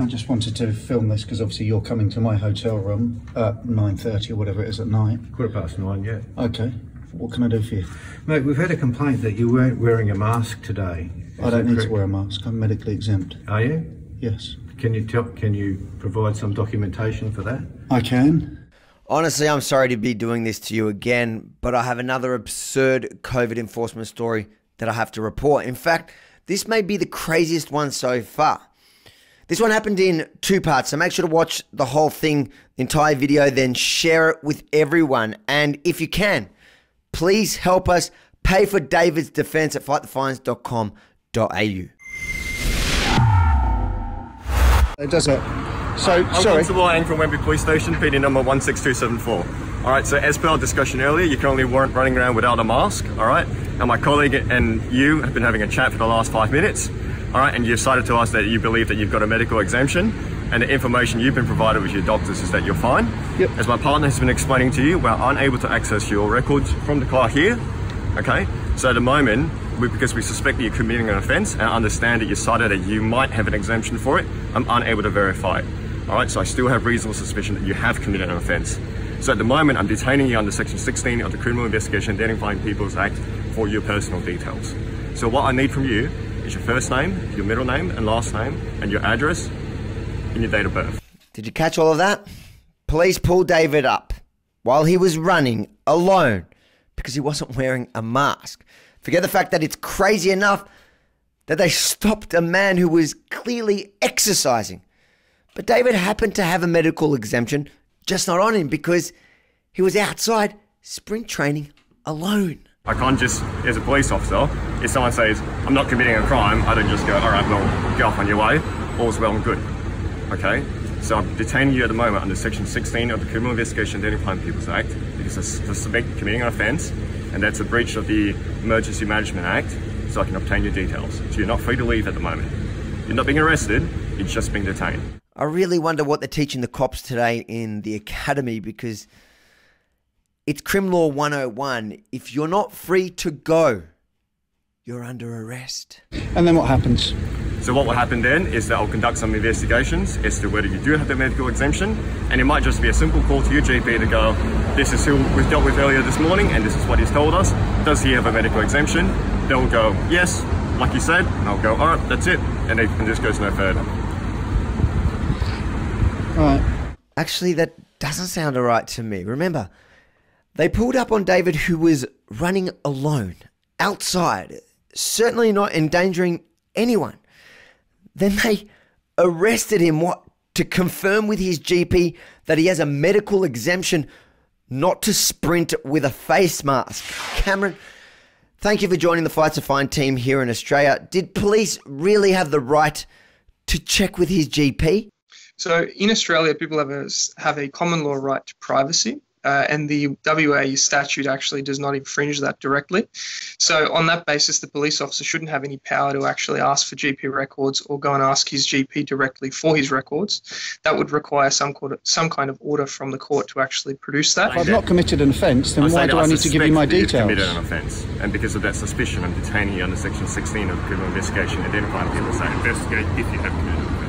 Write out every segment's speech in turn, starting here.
I just wanted to film this because obviously you're coming to my hotel room at 9:30 or whatever it is at night. 9:15, yeah. Okay. What can I do for you? Mate, we've had a complaint that you weren't wearing a mask today. I don't need to wear a mask. I'm medically exempt. Are you? Yes. Can you provide some documentation for that? I can. Honestly, I'm sorry to be doing this to you again, but I have another absurd COVID enforcement story that I have to report. In fact, this may be the craziest one so far. This one happened in two parts, so make sure to watch the whole thing, the entire video, then share it with everyone. And if you can, please help us pay for David's defense at fightthefines.com.au. It does it. So, I'm sorry. Constable Ang from Wembley Police Station, PD number 16274. All right, so as per our discussion earlier, you currently weren't running around without a mask, all right? And my colleague and you have been having a chat for the last 5 minutes, all right? And you decided to us that you believe that you've got a medical exemption, and the information you've been provided with your doctors is that you're fine. Yep. As my partner has been explaining to you, we're unable to access your records from the car here, okay? So at the moment, because we suspect that you're committing an offence and understand that you cited that you might have an exemption for it, I'm unable to verify it. All right, so I still have reasonable suspicion that you have committed an offence. So at the moment, I'm detaining you under Section 16 of the Criminal Investigation and Identifying Peoples Act for your personal details. So what I need from you is your first name, your middle name and last name, and your address and your date of birth. Did you catch all of that? Police pulled David up while he was running alone because he wasn't wearing a mask. Forget the fact that it's crazy enough that they stopped a man who was clearly exercising. But David happened to have a medical exemption, just not on him because he was outside sprint training alone. I can't just, as a police officer, if someone says, I'm not committing a crime, I don't just go, all right, well, get off on your way, all's well and good, okay? So I'm detaining you at the moment under Section 16 of the Criminal Investigation and Identifying Peoples Act because I suspect committing an offence, and that's a breach of the Emergency Management Act, so I can obtain your details. So you're not free to leave at the moment. You're not being arrested, you're just being detained. I really wonder what they're teaching the cops today in the academy because it's Crim Law 101. If you're not free to go, you're under arrest. And then what happens? So what will happen then is that I'll conduct some investigations as to whether you do have the medical exemption, and it might just be a simple call to your GP to go, this is who we've dealt with earlier this morning and this is what he's told us. Does he have a medical exemption? They'll go, yes, like you said, and I'll go, all right, that's it. And this goes no further. Right. Actually, that doesn't sound alright to me. Remember, they pulled up on David who was running alone, outside, certainly not endangering anyone. Then they arrested him, to confirm with his GP that he has a medical exemption not to sprint with a face mask. Cameron, thank you for joining the Fights to Fine team here in Australia. Did police really have the right to check with his GP? So in Australia, people have a common law right to privacy, and the WA statute actually does not infringe that directly. So on that basis, the police officer shouldn't have any power to actually ask for GP records or go and ask his GP directly for his records. That would require some kind of order from the court to actually produce that. If I've not committed an offence, then why do I need to give you my details? Committed an offence, and because of that suspicion, I'm detaining you under Section 16 of the Criminal Investigation and Identifying Peoples Act. Investigate if you have committed an offence.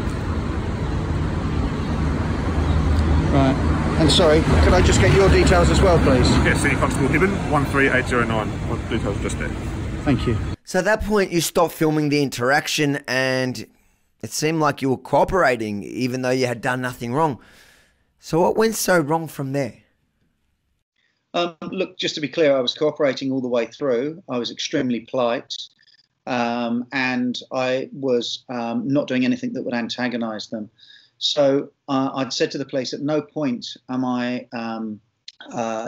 Right. And sorry, could I just get your details as well, please? Yes, Senior Constable Hibben, 13809. What details just there? Thank you. So at that point, you stopped filming the interaction and it seemed like you were cooperating even though you had done nothing wrong. So what went so wrong from there? Look, just to be clear, I was cooperating all the way through. I was extremely polite, and I was not doing anything that would antagonise them. So I'd said to the police, at no point am I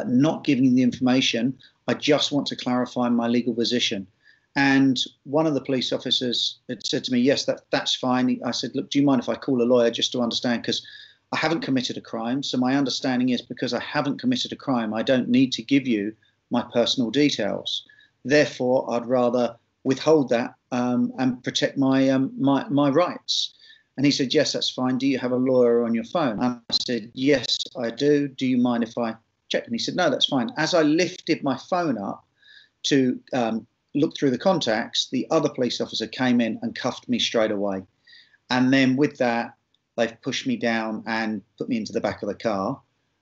not giving you the information. I just want to clarify my legal position. And one of the police officers had said to me, yes, that's fine. I said, look, do you mind if I call a lawyer just to understand? Because I haven't committed a crime. So my understanding is because I haven't committed a crime, I don't need to give you my personal details. Therefore, I'd rather withhold that and protect my rights. And he said, yes, that's fine. Do you have a lawyer on your phone? And I said, yes, I do. Do you mind if I check? And he said, no, that's fine. As I lifted my phone up to look through the contacts, the other police officer came in and cuffed me straight away. And then with that, they've pushed me down and put me into the back of the car.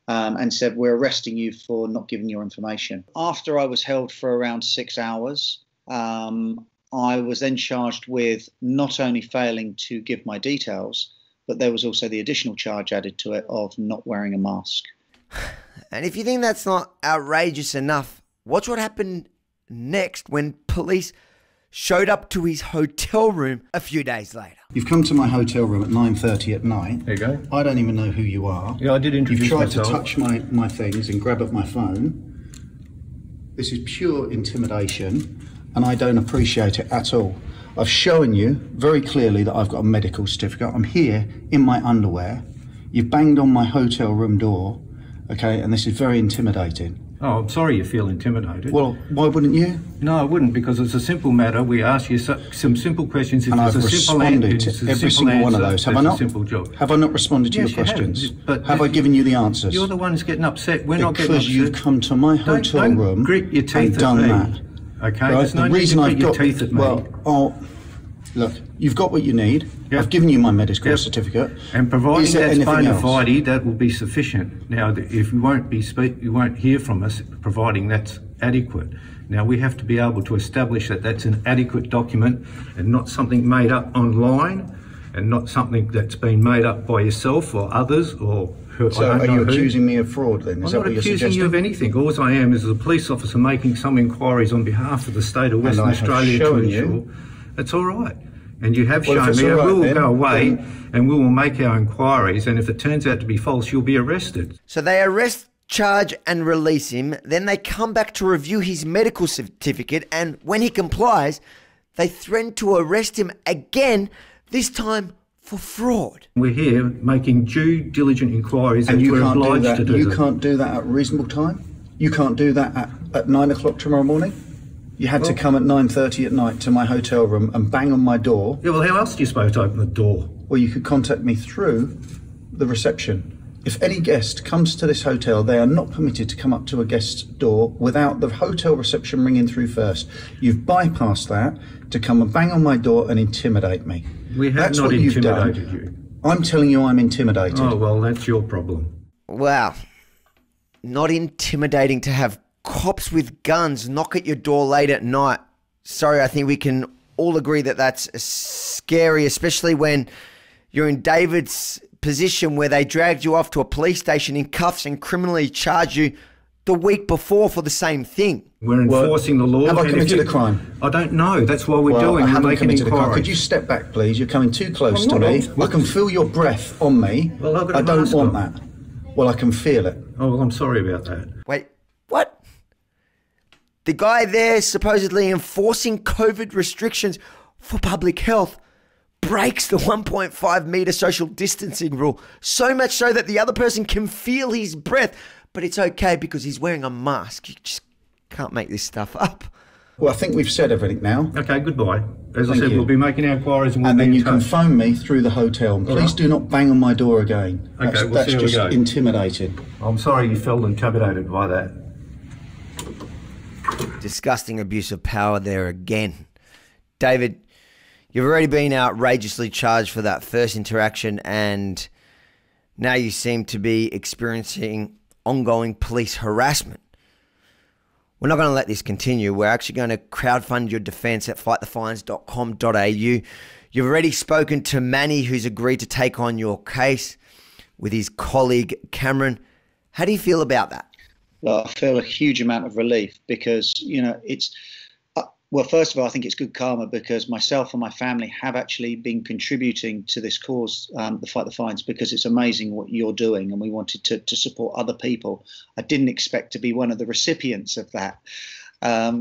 And said, we're arresting you for not giving your information. After I was held for around 6 hours, I was then charged with not only failing to give my details, but there was also the additional charge added to it of not wearing a mask. And if you think that's not outrageous enough, watch what happened next when police showed up to his hotel room a few days later. You've come to my hotel room at 9:30 at night. There you go. I don't even know who you are. Yeah, I did introduce You've tried myself. to touch my things and grab at my phone. This is pure intimidation, and I don't appreciate it at all. I've shown you very clearly that I've got a medical certificate. I'm here in my underwear. You've banged on my hotel room door, okay, and this is very intimidating. Oh, I'm sorry you feel intimidated. Well, why wouldn't you? No, I wouldn't, because it's a simple matter. We ask you some simple questions. If And I've there's a simple responded answer, to every single one of those. Have I not? It's a simple job. Have I not responded to Yes, your you have, questions? but have I given you the answers? You're the one who's getting upset. We're not getting Because upset. you've come to my hotel don't room grit your teeth and at done me. that. Okay, Right? there's no The need reason to I've grit your got, teeth at me. Look, you've got what you need. Yep. I've given you my medical Yep. certificate. And providing Is there that's anything bona else? fide, that will be sufficient. Now, if you won't hear from us, providing that's adequate. Now, we have to be able to establish that that's an adequate document and not something made up online and not something that's been made up by yourself or others or who. So I don't are know you who. accusing me of fraud then? I'm Is that not what you're accusing suggesting? you of anything. All I am is a police officer making some inquiries on behalf of the state of Western I have Australia to shown you. ensure it's all right. And you have Well, if shown it's me, all and we right will then, go away then- and we will make our inquiries. And if it turns out to be false, you'll be arrested. So they arrest, charge and release him. Then they come back to review his medical certificate, and when he complies, they threaten to arrest him again, this time for fraud. We're here making due diligent inquiries, And and you we're can't do obliged that. to do You them. can't do that at a reasonable time. You can't do that at 9 o'clock tomorrow morning. You had to come at 9:30 at night to my hotel room and bang on my door. Yeah, well, how else do you supposed to open the door? Well, you could contact me through the reception. If any guest comes to this hotel, they are not permitted to come up to a guest's door without the hotel reception ringing through first. You've bypassed that to come and bang on my door and intimidate me. We have That's not what you've done. intimidated you. I'm telling you I'm intimidated. Oh, well, that's your problem. Wow. Not intimidating to have cops with guns knock at your door late at night. Sorry, I think we can all agree that that's scary, especially when you're in David's position where they dragged you off to a police station in cuffs and criminally charged you the week before for the same thing. We're enforcing the law. Have I and if committed you- a crime? I don't know. That's why we're Well, doing. I We're haven't making committed a crime. inquiries. Could you step back, please? You're coming too close I'm to not. me. I can feel your breath on me. Well, I've got a I don't mask want on. that. Well, I can feel it. Oh, well, I'm sorry about that. Wait, what? The guy there supposedly enforcing COVID restrictions for public health breaks the 1.5 meter social distancing rule, so much so that the other person can feel his breath, but it's okay because he's wearing a mask. You just can't make this stuff up. Well, I think we've said everything now. Okay, goodbye. As I Thank said, you. we'll be making our inquiries and we'll And be then in you can touch. phone me through the hotel. And please do not bang on my door again. Okay, That's, we'll that's see how we just go. intimidating. I'm sorry you felt intimidated by that. Disgusting abuse of power there again. David, you've already been outrageously charged for that first interaction, and now you seem to be experiencing ongoing police harassment. We're not going to let this continue. We're actually going to crowdfund your defence at fightthefines.com.au. You've already spoken to Manny, who's agreed to take on your case with his colleague Cameron. How do you feel about that? Well, I feel a huge amount of relief because, you know, it's, well, first of all, I think it's good karma because myself and my family have actually been contributing to this cause, the Fight the Fines, because it's amazing what you're doing and we wanted to support other people. I didn't expect to be one of the recipients of that.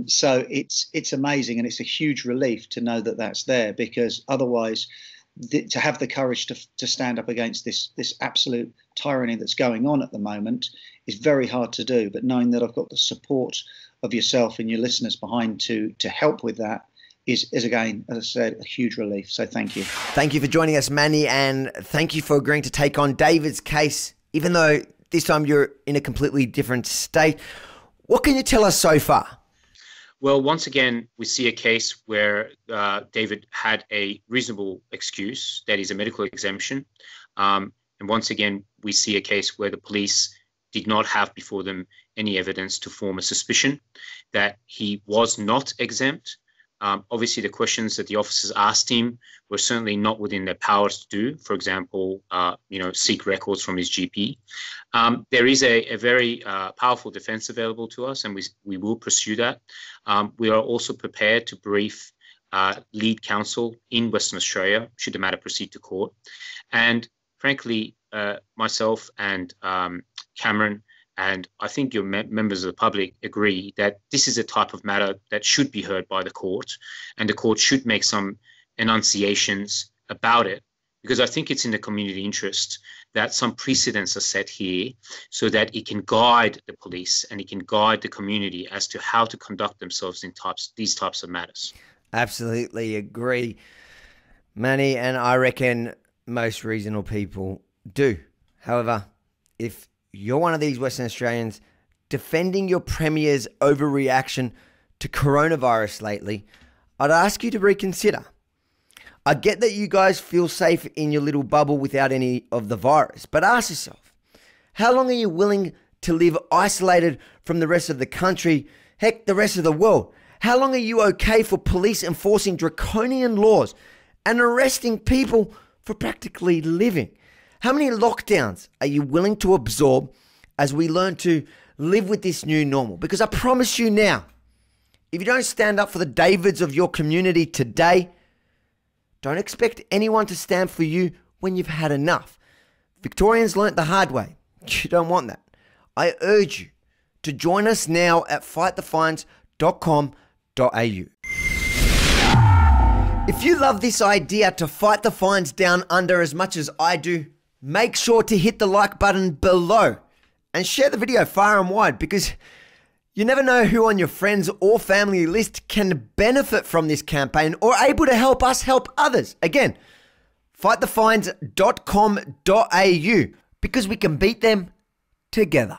So it's amazing, and it's a huge relief to know that that's there, because otherwise to have the courage to stand up against this absolute tyranny that's going on at the moment is very hard to do. But knowing that I've got the support of yourself and your listeners behind to help with that is again, as I said, a huge relief. So thank you. Thank you for joining us, Manny, and thank you for agreeing to take on David's case, even though this time you're in a completely different state. What can you tell us so far? Well, once again, we see a case where David had a reasonable excuse, that is a medical exemption. And once again, we see a case where the police did not have before them any evidence to form a suspicion that he was not exempt. Obviously, the questions that the officers asked him were certainly not within their powers to do. For example, seek records from his GP. There is a very powerful defence available to us, and we will pursue that. We are also prepared to brief lead counsel in Western Australia should the matter proceed to court. And frankly, myself and Cameron, and I think your members of the public agree that this is a type of matter that should be heard by the court, and the court should make some enunciations about it, because I think it's in the community interest that some precedents are set here so that it can guide the police and it can guide the community as to how to conduct themselves in these types of matters. Absolutely agree, Manny, and I reckon most reasonable people do. However, if you're one of these Western Australians defending your Premier's overreaction to coronavirus lately, I'd ask you to reconsider. I get that you guys feel safe in your little bubble without any of the virus, but ask yourself, how long are you willing to live isolated from the rest of the country, heck, the rest of the world? How long are you okay for police enforcing draconian laws and arresting people for practically living? How many lockdowns are you willing to absorb as we learn to live with this new normal? Because I promise you now, if you don't stand up for the Davids of your community today, don't expect anyone to stand for you when you've had enough. Victorians learnt the hard way. You don't want that. I urge you to join us now at fightthefines.com.au. If you love this idea to fight the fines down under as much as I do, make sure to hit the like button below and share the video far and wide, because you never know who on your friends or family list can benefit from this campaign or able to help us help others. Again, fightthefines.com.au, because we can beat them together.